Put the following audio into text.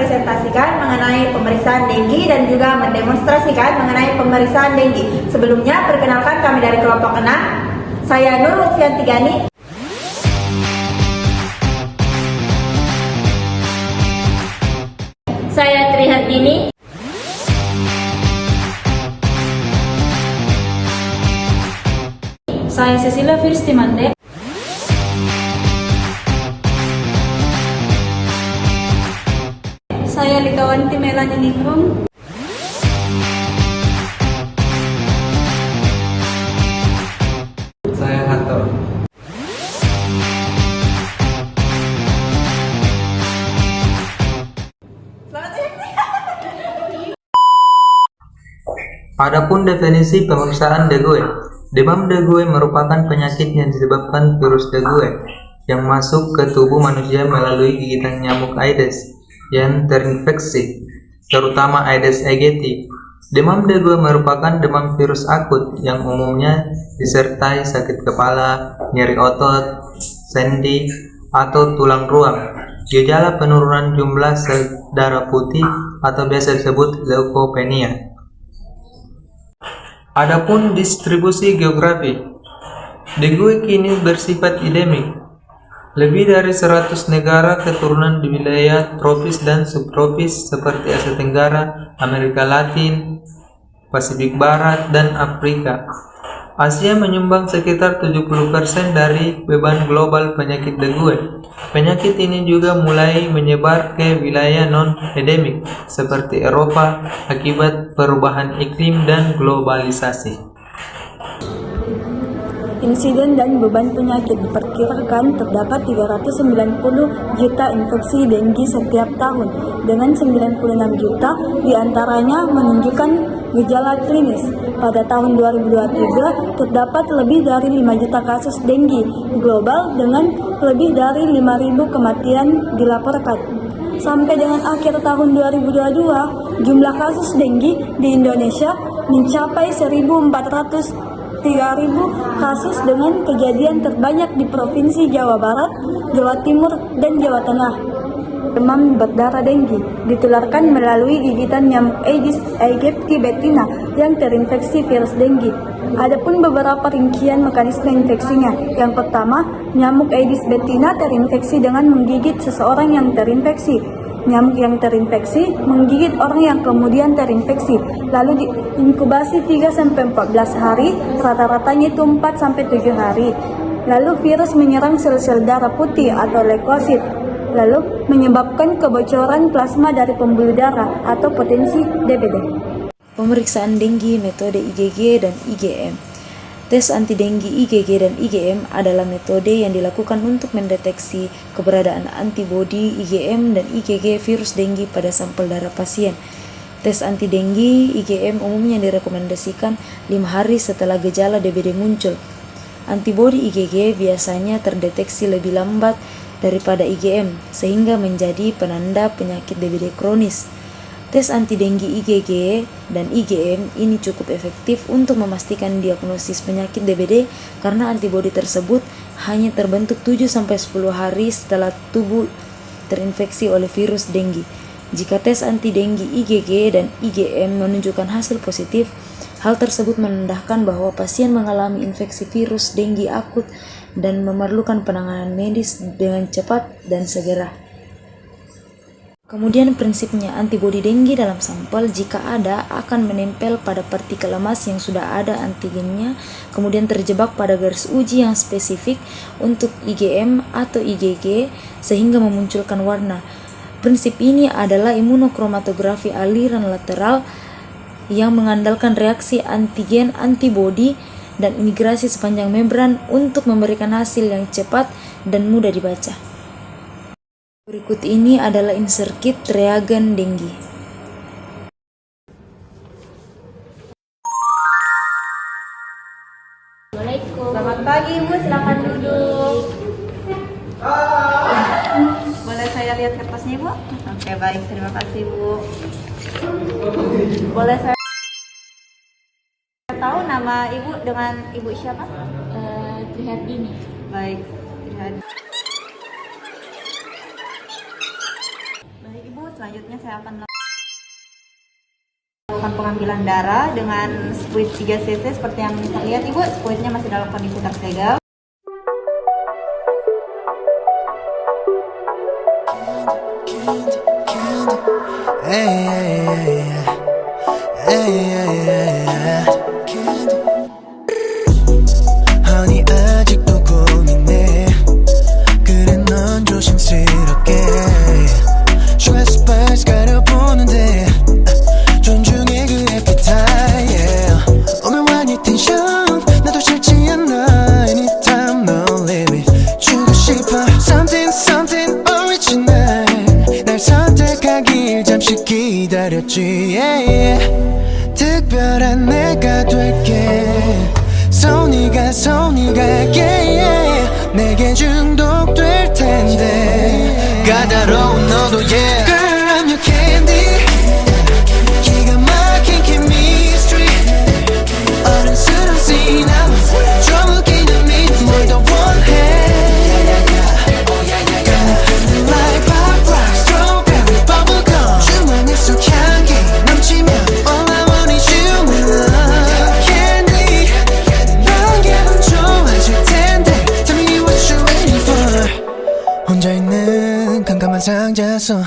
mempresentasikan mengenai pemeriksaan dengue dan juga mendemonstrasikan mengenai pemeriksaan dengue. Sebelumnya, perkenalkan kami dari kelompok 6. Saya Nur Lutfianti Gani. Saya Trihartini. Saya Cecilia Firstimante. Saya Likawanti Melani Ningrum. Saya Hato. Adapun definisi pemeriksaan dengue. Demam dengue merupakan penyakit yang disebabkan virus dengue yang masuk ke tubuh manusia melalui gigitan nyamuk Aedes yang terinfeksi, terutama Aedes aegypti. Demam dengue merupakan demam virus akut yang umumnya disertai sakit kepala, nyeri otot, sendi, atau tulang ruang. Gejala penurunan jumlah sel darah putih atau biasa disebut leukopenia. Adapun distribusi geografi, dengue kini bersifat endemik. Lebih dari 100 negara keturunan di wilayah tropis dan subtropis seperti Asia Tenggara, Amerika Latin, Pasifik Barat, dan Afrika. Asia menyumbang sekitar 70% dari beban global penyakit dengue. Penyakit ini juga mulai menyebar ke wilayah non-endemik seperti Eropa akibat perubahan iklim dan globalisasi. Insiden dan beban penyakit diperkirakan terdapat 390 juta infeksi dengue setiap tahun, dengan 96 juta diantaranya menunjukkan gejala klinis. Pada tahun 2023 terdapat lebih dari 5 juta kasus dengue global dengan lebih dari 5.000 kematian dilaporkan. Sampai dengan akhir tahun 2022, jumlah kasus dengue di Indonesia mencapai 1.403.000 kasus dengan kejadian terbanyak di Provinsi Jawa Barat, Jawa Timur, dan Jawa Tengah. Demam berdarah dengue ditularkan melalui gigitan nyamuk Aedes aegypti betina yang terinfeksi virus dengue. Adapun beberapa rincian mekanisme infeksinya. Yang pertama, nyamuk Aedes betina terinfeksi dengan menggigit seseorang yang terinfeksi. Nyamuk yang terinfeksi menggigit orang yang kemudian terinfeksi, lalu diinkubasi 3-14 hari, rata-ratanya itu 4-7 hari. Lalu virus menyerang sel-sel darah putih atau leukosit, lalu menyebabkan kebocoran plasma dari pembuluh darah atau potensi DBD. Pemeriksaan dengue metode IgG dan IgM. Tes anti dengue IgG dan IgM adalah metode yang dilakukan untuk mendeteksi keberadaan antibodi IgM dan IgG virus dengue pada sampel darah pasien. Tes anti dengue IgM umumnya direkomendasikan 5 hari setelah gejala DBD muncul. Antibodi IgG biasanya terdeteksi lebih lambat daripada IgM sehingga menjadi penanda penyakit DBD kronis. Tes anti dengue IgG dan IgM ini cukup efektif untuk memastikan diagnosis penyakit DBD karena antibodi tersebut hanya terbentuk 7-10 hari setelah tubuh terinfeksi oleh virus dengue. Jika tes anti dengue IgG dan IgM menunjukkan hasil positif, hal tersebut menandakan bahwa pasien mengalami infeksi virus dengue akut dan memerlukan penanganan medis dengan cepat dan segera. Kemudian prinsipnya, antibodi dengue dalam sampel jika ada akan menempel pada partikel emas yang sudah ada antigennya, kemudian terjebak pada garis uji yang spesifik untuk IgM atau IgG sehingga memunculkan warna. Prinsip ini adalah imunokromatografi aliran lateral yang mengandalkan reaksi antigen antibodi dan imigrasi sepanjang membran untuk memberikan hasil yang cepat dan mudah dibaca. Berikut ini adalah insert kit reagen dengue. Assalamualaikum. Selamat pagi Ibu, silakan duduk. Boleh saya lihat kertasnya Ibu? Oke, baik, terima kasih Bu. Boleh saya tahu nama Ibu dengan Ibu siapa? Trihartini. Baik, Baik Ibu, selanjutnya saya akan melakukan pengambilan darah dengan squid 3 cc seperti yang kita lihat Ibu, squidnya masih dalam kondisi tersegel. Honey, 아직도 고민해. 그래 넌 조심스럽게 슈가 스파이스 가려보는데 존중해 그 appetite, yeah. 오묘한 이 텐션 나도 싫지 않아. Anytime no limit 주고 싶어 something something original. 날 선택하길 잠시 기다렸지, yeah, yeah. 특별한 내가 될게 손이가 yeah. 내게 중독될 텐데 까다로운 너도 yeah. Girl I'm your candy. 기가 막힌 chemistry. 어른스러운 시나몬 좀 웃기는 미 뭘 더 원해. Got me feeling like pop rock strawberry bubblegum. 주머니 속 향기 넘치면 all I want is you my love candy. 넌 기분 좋아질 텐데 tell me what you waiting for. 혼자 있는 깜깜한 상자 속